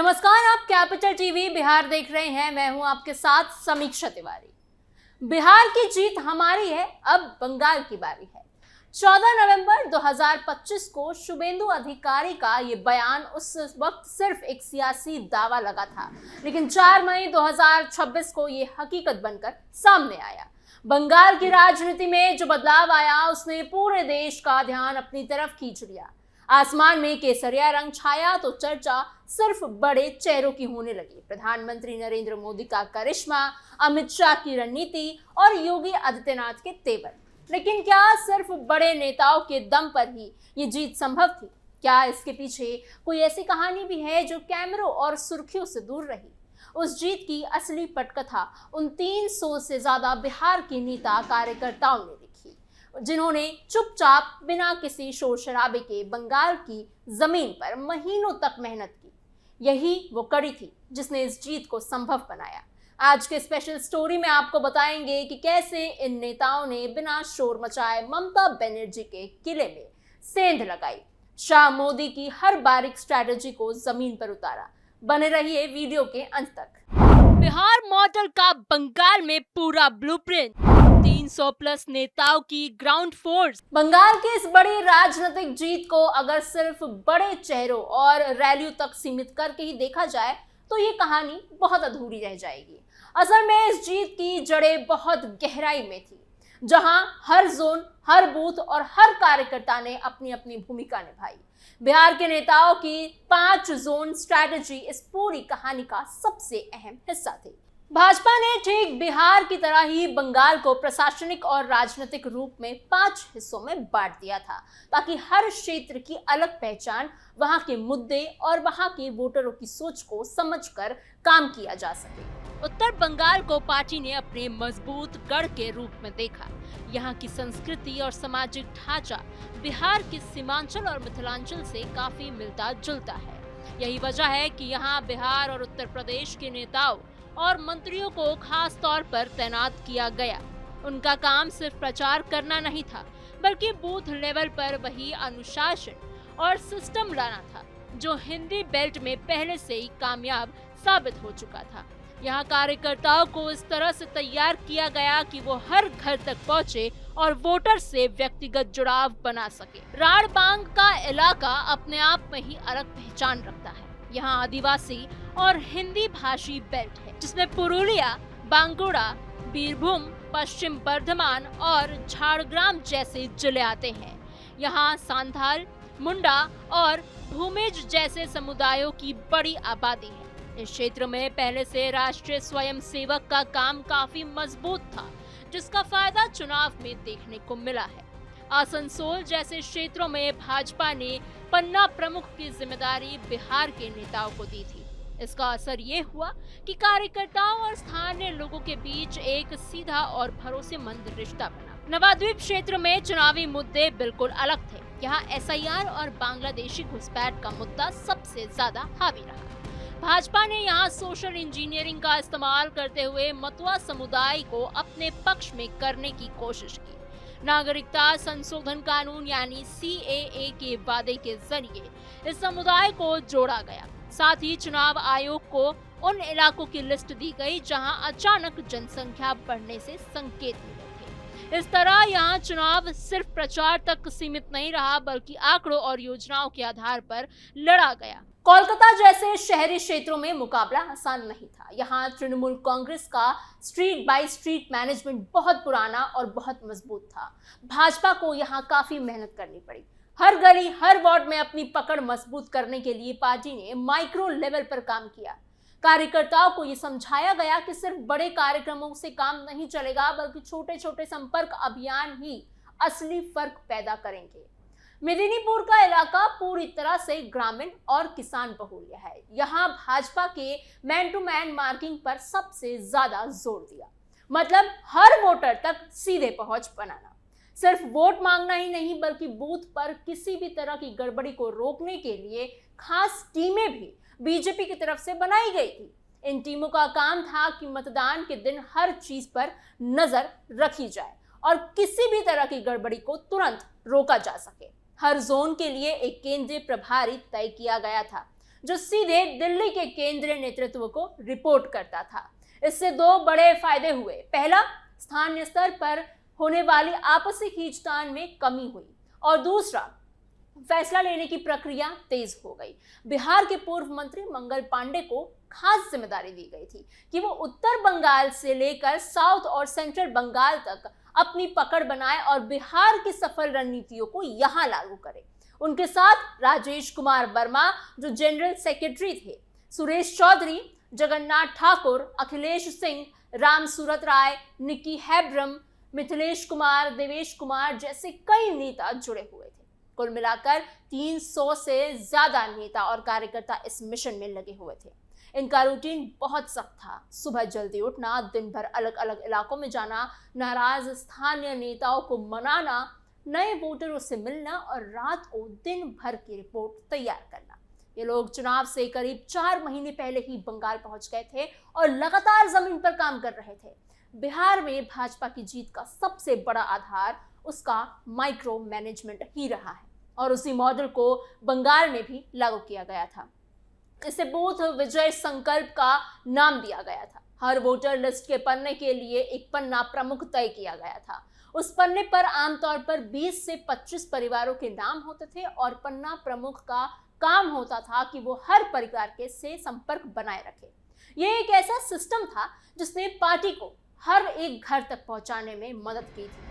नमस्कार, आप capital TV Bihar देख रहे हैं। मैं हूं आपके साथ समीक्षा तिवारी। बिहार की जीत हमारी है, अब बंगाल की बारी है। 14 नवंबर 2025 को शुभेंदु अधिकारी का ये बयान उस वक्त सिर्फ एक सियासी दावा लगा था, लेकिन 4 मई 2026 को ये हकीकत बनकर सामने आया। बंगाल की राजनीति में जो बदलाव आया उसने पूरे देश का ध्यान अपनी तरफ खींच लिया। आसमान में केसरिया रंग छाया तो चर्चा सिर्फ बड़े चेहरों की होने लगी। प्रधानमंत्री नरेंद्र मोदी का करिश्मा, अमित शाह की रणनीति और योगी आदित्यनाथ के तेवर। लेकिन क्या सिर्फ बड़े नेताओं के दम पर ही ये जीत संभव थी? क्या इसके पीछे कोई ऐसी कहानी भी है जो कैमरों और सुर्खियों से दूर रही? उस जीत की असली पटकथा उन 300 से ज्यादा बिहार के नेता कार्यकर्ताओं ने लिखी, जिन्होंने चुपचाप बिना किसी शोर शराबे के बंगाल की जमीन पर महीनों तक मेहनत की। यही वो कड़ी थी जिसने इस जीत को संभव बनाया। आज के स्पेशल स्टोरी में आपको बताएंगे कि कैसे इन नेताओं ने बिना शोर मचाए ममता बनर्जी के किले में सेंध लगाई, शाह मोदी की हर बारीक स्ट्रैटेजी को जमीन पर उतारा। बने रहिए वीडियो के अंत तक। बिहार मॉडल का बंगाल में पूरा ब्लूप्रिंट, 300 प्लस नेताओं की ग्राउंड फोर्स। बंगाल की इस बड़ी राजनीतिक जीत को अगर सिर्फ बड़े चेहरों और रैलियों तक सीमित करके ही देखा जाए तो ये कहानी बहुत अधूरी रह जाएगी। असल में इस जीत की जड़ें बहुत गहराई में थी, जहां हर जोन, हर बूथ और हर कार्यकर्ता ने अपनी अपनी भूमिका निभाई। बिहार के नेताओं की 5 जोन स्ट्रैटेजी इस पूरी कहानी का सबसे अहम हिस्सा थी। भाजपा ने ठीक बिहार की तरह ही बंगाल को प्रशासनिक और राजनीतिक रूप में 5 हिस्सों में बांट दिया था, ताकि हर क्षेत्र की अलग पहचान, वहां के मुद्दे और वहां के वोटरों की सोच को समझकर काम किया जा सके। उत्तर बंगाल को पार्टी ने अपने मजबूत गढ़ के रूप में देखा। यहाँ की संस्कृति और सामाजिक ढांचा बिहार के सीमांचल और मिथिलांचल से काफी मिलता जुलता है। यही वजह है कि यहाँ बिहार और उत्तर प्रदेश के नेताओं और मंत्रियों को खास तौर पर तैनात किया गया। उनका काम सिर्फ प्रचार करना नहीं था, बल्कि बूथ लेवल पर वही अनुशासन और सिस्टम लाना था जो हिंदी बेल्ट में पहले से ही कामयाब साबित हो चुका था। यहाँ कार्यकर्ताओं को इस तरह से तैयार किया गया कि वो हर घर तक पहुँचे और वोटर से व्यक्तिगत जुड़ाव बना सके। राढ़बांग का इलाका अपने आप में ही अलग पहचान रखता है। यहाँ आदिवासी और हिंदी भाषी बेल्ट है, जिसमें पुरुलिया, बांकुड़ा, बीरभूम, पश्चिम बर्धमान और झारग्राम जैसे जिले आते हैं। यहाँ सांथाल, मुंडा और भूमिज जैसे समुदायों की बड़ी आबादी है। इस क्षेत्र में पहले से राष्ट्रीय स्वयंसेवक का काम काफी मजबूत था, जिसका फायदा चुनाव में देखने को मिला है। आसनसोल जैसे क्षेत्रों में भाजपा ने पन्ना प्रमुख की जिम्मेदारी बिहार के नेताओं को दी थी। इसका असर ये हुआ कि कार्यकर्ताओं और स्थानीय लोगों के बीच एक सीधा और भरोसेमंद रिश्ता बना। नवाद्वीप क्षेत्र में चुनावी मुद्दे बिल्कुल अलग थे। यहाँ SIR और बांग्लादेशी घुसपैठ का मुद्दा सबसे ज्यादा हावी रहा। भाजपा ने यहाँ सोशल इंजीनियरिंग का इस्तेमाल करते हुए मतुआ समुदाय को अपने पक्ष में करने की कोशिश की। नागरिकता संशोधन कानून यानी CAA के वादे के जरिए इस समुदाय को जोड़ा गया। साथ ही चुनाव आयोग को उन इलाकों की लिस्ट दी गई जहां अचानक जनसंख्या बढ़ने से संकेत मिले थे। इस तरह यहाँ चुनाव सिर्फ प्रचार तक सीमित नहीं रहा, बल्कि आंकड़ों और योजनाओं के आधार पर लड़ा गया। कोलकाता जैसे शहरी क्षेत्रों में मुकाबला आसान नहीं था। यहाँ तृणमूल कांग्रेस का स्ट्रीट बाय स्ट्रीट मैनेजमेंट बहुत पुराना और बहुत मजबूत था। भाजपा को यहाँ काफी मेहनत करनी पड़ी। हर गली, हर वार्ड में अपनी पकड़ मजबूत करने के लिए पार्टी ने माइक्रो लेवल पर काम किया। कार्यकर्ताओं को ये समझाया गया कि सिर्फ बड़े कार्यक्रमों से काम नहीं चलेगा, बल्कि छोटे छोटे संपर्क अभियान ही असली फर्क पैदा करेंगे। मेदिनीपुर का इलाका पूरी तरह से ग्रामीण और किसान बहुल्य है। यहाँ भाजपा के मैन टू मैन मार्किंग पर सबसे ज्यादा जोर दिया, मतलब हर वोटर तक सीधे पहुंच बनाना। सिर्फ वोट मांगना ही नहीं, बल्कि बूथ पर किसी भी तरह की गड़बड़ी को रोकने के लिए खास टीमें भी बीजेपी की तरफ से बनाई गई थी। इन टीमों का काम था कि मतदान के दिन हर चीज पर नजर रखी जाए और किसी भी तरह की गड़बड़ी को तुरंत रोका जा सके। हर जोन के लिए एक केंद्रीय प्रभारी तय किया गया था, जो सीधे दिल्ली के केंद्रीय नेतृत्व को रिपोर्ट करता था। इससे दो बड़े फायदे हुए। पहला, स्थानीय स्तर पर होने वाली आपसी खींचतान में कमी हुई और दूसरा, फैसला लेने की प्रक्रिया तेज हो गई। बिहार के पूर्व मंत्री मंगल पांडे को खास जिम्मेदारी दी गई थी कि वो उत्तर बंगाल से लेकर साउथ और सेंट्रल बंगाल तक अपनी पकड़ बनाए और बिहार की सफल रणनीतियों को यहां लागू करे। उनके साथ राजेश कुमार वर्मा जो जनरल सेक्रेटरी थे, सुरेश चौधरी, जगन्नाथ ठाकुर, अखिलेश सिंह, राम सूरत राय, निकी हेब्रम, मिथिलेश कुमार, देवेश कुमार जैसे कई नेता जुड़े हुए थे। कुल मिलाकर 300 से ज्यादा नेता और कार्यकर्ता इस मिशन में लगे हुए थे। इनका रूटीन बहुत सख्त था। सुबह जल्दी उठना, दिन भर अलग अलग इलाकों में जाना, नाराज स्थानीय नेताओं को मनाना, नए वोटरों से मिलना और रात को दिन भर की रिपोर्ट तैयार करना। ये लोग चुनाव से करीब 4 महीने पहले ही बंगाल पहुंच गए थे और लगातार जमीन पर काम कर रहे थे। बिहार में भाजपा की जीत का सबसे बड़ा आधार उसका माइक्रो मैनेजमेंट ही रहा है और उसी मॉडल को बंगाल में भी लागू किया गया था। इसे बूथ विजय संकल्प का नाम दिया गया था। हर वोटर लिस्ट के पन्ने के लिए एक पन्ना प्रमुख तय किया गया था। उस पन्ने पर आमतौर पर 20 से 25 परिवारों के नाम होते थे और पन्ना प्रमुख का काम होता था कि वो हर परिवार के से संपर्क बनाए रखे। ये एक ऐसा सिस्टम था जिसने पार्टी को हर एक घर तक पहुंचाने में मदद की थी।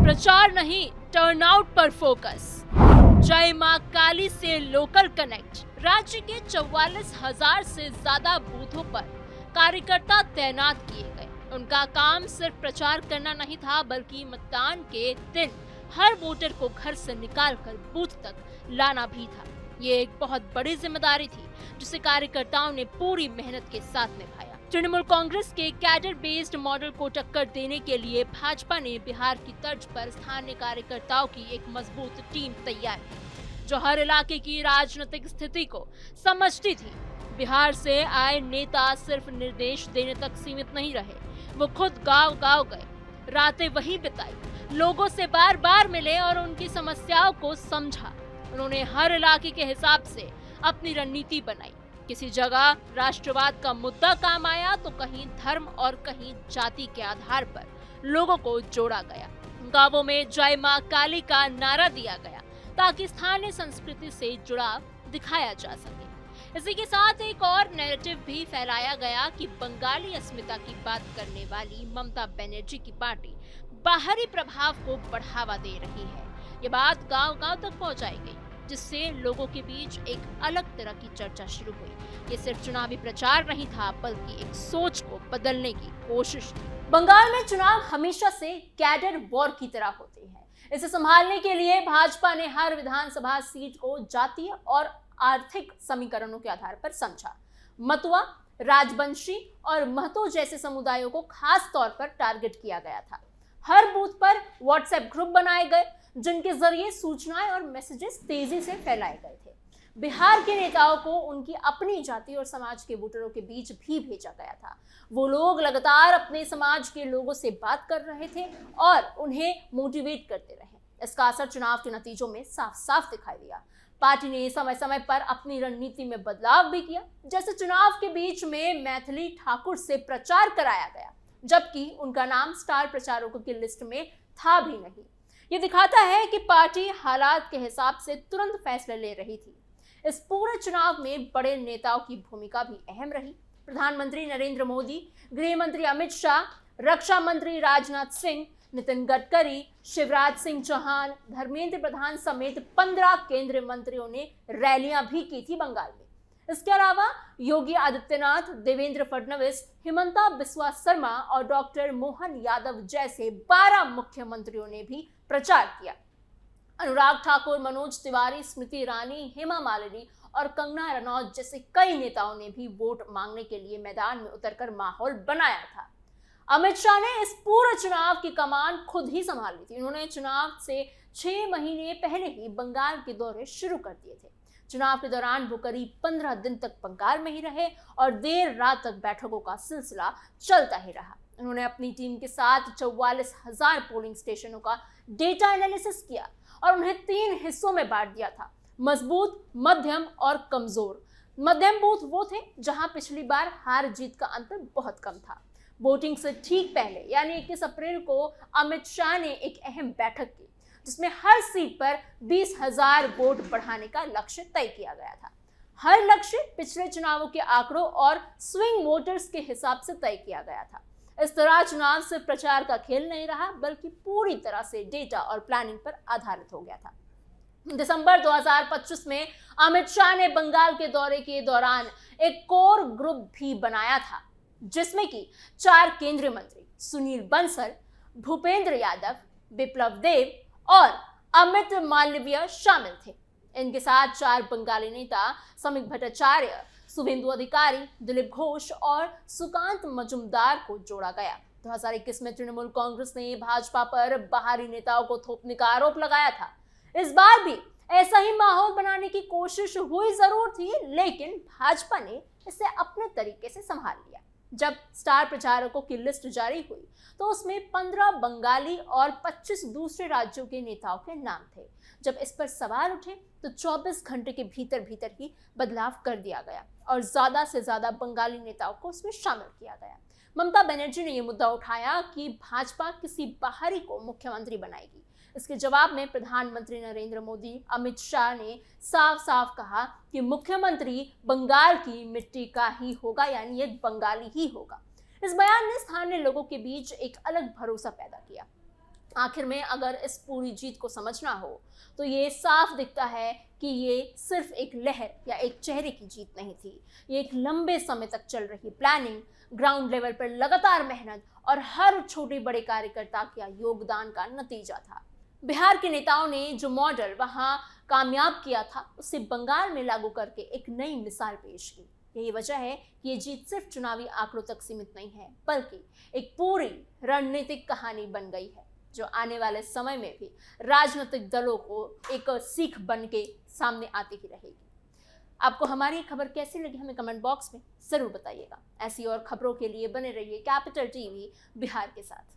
प्रचार नहीं, टर्नआउट पर फोकस। जय मां काली से लोकल कनेक्ट। राज्य के 44,000 से ज्यादा बूथों पर कार्यकर्ता तैनात किए गए। उनका काम सिर्फ प्रचार करना नहीं था, बल्कि मतदान के दिन हर वोटर को घर से निकालकर बूथ तक लाना भी था। ये एक बहुत बड़ी जिम्मेदारी थी जिसे कार्यकर्ताओं ने पूरी मेहनत के साथ निभाया। तृणमूल कांग्रेस के कैडर बेस्ड मॉडल को टक्कर देने के लिए भाजपा ने बिहार की तर्ज पर स्थानीय कार्यकर्ताओं की एक मजबूत टीम तैयार की, जो हर इलाके की राजनीतिक स्थिति को समझती थी। बिहार से आए नेता सिर्फ निर्देश देने तक सीमित नहीं रहे, वो खुद गांव-गांव गए, रातें वहीं बिताई, लोगों से बार बार मिले और उनकी समस्याओं को समझा। उन्होंने हर इलाके के हिसाब से अपनी रणनीति बनाई। किसी जगह राष्ट्रवाद का मुद्दा काम आया तो कहीं धर्म और कहीं जाति के आधार पर लोगों को जोड़ा गया। गांवों में जय मां काली का नारा दिया गया ताकि स्थानीय संस्कृति से जुड़ाव दिखाया जा सके। इसी के साथ एक और नैरेटिव भी फैलाया गया कि बंगाली अस्मिता की बात करने वाली ममता बनर्जी की पार्टी बाहरी प्रभाव को बढ़ावा दे रही है। ये बात गांव-गांव तक पहुंचाई गई, जिससे लोगों के बीच एक अलग तरह की चर्चा शुरू हुई। ये सिर्फ चुनावी प्रचार नहीं था, बल्कि एक सोच को बदलने की कोशिश थी। बंगाल में चुनाव हमेशा से कैडर वॉर की तरह होते हैं। इसे संभालने के लिए भाजपा ने हर विधानसभा सीट को जातीय और आर्थिक समीकरणों के आधार पर समझा। मतुआ, राजवंशी और महतो जैसे समुदायों को खास तौर पर टारगेट किया गया था। हर बूथ पर व्हाट्सएप ग्रुप बनाए गए जिनके जरिए सूचनाएं और मैसेजेस तेजी से फैलाए गए थे। बिहार के नेताओं को उनकी अपनी जाति और समाज के वोटरों के बीच भी भेजा गया था। वो लोग लगातार अपने समाज के लोगों से बात कर रहे थे और उन्हें मोटिवेट करते रहे। इसका असर चुनाव के नतीजों में साफ साफ दिखाई दिया। पार्टी ने समय समय पर अपनी रणनीति में बदलाव भी किया। जैसे चुनाव के बीच में मैथिली ठाकुर से प्रचार कराया गया, जबकि उनका नाम स्टार प्रचारकों की लिस्ट में था भी नहीं। ये दिखाता है कि पार्टी हालात के हिसाब से तुरंत फैसले ले रही थी। इस पूरे चुनाव में बड़े नेताओं की भूमिका भी अहम रही। प्रधानमंत्री नरेंद्र मोदी, गृह मंत्री अमित शाह, रक्षा मंत्री राजनाथ सिंह, नितिन गडकरी, शिवराज सिंह चौहान, धर्मेंद्र प्रधान समेत 15 केंद्रीय मंत्रियों ने रैलियां भी की थी बंगाल में। इसके अलावा योगी आदित्यनाथ, देवेंद्र फडणवीस, हिमंता बिस्वा शर्मा और डॉक्टर मोहन यादव जैसे 12 मुख्यमंत्रियों ने भी प्रचार किया। अनुराग ठाकुर, मनोज तिवारी, स्मृति ईरानी, हेमा मालिनी और कंगना रनौत जैसे कई नेताओं ने भी वोट मांगने के लिए मैदान में उतरकर माहौल बनाया था। अमित शाह ने इस पूरे चुनाव की कमान खुद ही संभाली थी। उन्होंने चुनाव से 6 महीने पहले ही बंगाल के दौरे शुरू कर दिए थे। चुनाव के दौरान वो करीब 15 दिन तक बंगाल में ही रहे और देर रात तक बैठकों का सिलसिला चलता ही रहा। उन्होंने अपनी टीम के साथ 44,000 पोलिंग स्टेशनों का डेटा एनालिसिस किया और उन्हें 3 हिस्सों में बांट दिया था। मजबूत, मध्यम और कमजोर। मध्यम बूथ वो थे जहां पिछली बार हार जीत का अंतर बहुत कम था। वोटिंग से ठीक पहले यानी 21 अप्रैल को अमित शाह ने एक अहम बैठक की जिसमें हर सीट पर 20,000 वोट बढ़ाने का लक्ष्य तय किया गया था। हर लक्ष्य पिछले चुनावों के आंकड़ों और स्विंग वोटर्स के हिसाब से तय किया गया था। इस तरह चुनाव सिर्फ प्रचार का खेल नहीं रहा बल्कि पूरी तरह से डेटा और प्लानिंग पर आधारित हो गया था। दिसंबर 2025 में अमित शाह ने बंगाल के दौरे के दौरान एक कोर ग्रुप भी बनाया था जिसमें कि 4 केंद्रीय मंत्री सुनील बंसल, भूपेंद्र यादव, बिप्लब देब और अमित मालवीय शामिल थे। इनके साथ 4 बंगाली नेता समीक भट्टाचार्य, शुभेंदु अधिकारी, दिलीप घोष और सुकांत मजुमदार को जोड़ा गया। 2021 में तृणमूल कांग्रेस ने भाजपा पर बाहरी नेताओं को थोपने का आरोप लगाया था। इस बार भी ऐसा ही माहौल बनाने की कोशिश हुई जरूर थी, लेकिन भाजपा ने इसे अपने तरीके से संभाल लिया। जब स्टार प्रचारकों की लिस्ट जारी हुई तो उसमें 15 बंगाली और 25 दूसरे राज्यों के नेताओं के नाम थे। जब इस पर सवाल उठे तो 24 घंटे के भीतर भीतर ही बदलाव कर दिया गया और ज्यादा से ज्यादा बंगाली नेताओं को उसमें शामिल किया गया। ममता बनर्जी ने यह मुद्दा उठाया कि भाजपा किसी बाहरी को मुख्यमंत्री बनाएगी। इसके जवाब में प्रधानमंत्री नरेंद्र मोदी, अमित शाह ने साफ साफ कहा कि मुख्यमंत्री बंगाल की मिट्टी का ही होगा, यानी एक बंगाली ही होगा। इस बयान ने स्थानीय लोगों के बीच एक अलग भरोसा पैदा किया। आखिर में अगर इस पूरी जीत को समझना हो तो ये साफ दिखता है कि ये सिर्फ एक लहर या एक चेहरे की जीत नहीं थी। ये एक लंबे समय तक चल रही प्लानिंग, ग्राउंड लेवल पर लगातार मेहनत और हर छोटे बड़े कार्यकर्ता का योगदान का नतीजा था। बिहार के नेताओं ने जो मॉडल वहां कामयाब किया था उसे बंगाल में लागू करके एक नई मिसाल पेश की। यही वजह है कि ये जीत सिर्फ चुनावी आंकड़ों तक सीमित नहीं है बल्कि एक पूरी रणनीतिक कहानी बन गई है जो आने वाले समय में भी राजनीतिक दलों को एक सीख बन के सामने आती ही रहेगी। आपको हमारी खबर कैसी लगी हमें कमेंट बॉक्स में जरूर बताइएगा। ऐसी और खबरों के लिए बने रहिए कैपिटल टीवी बिहार के साथ।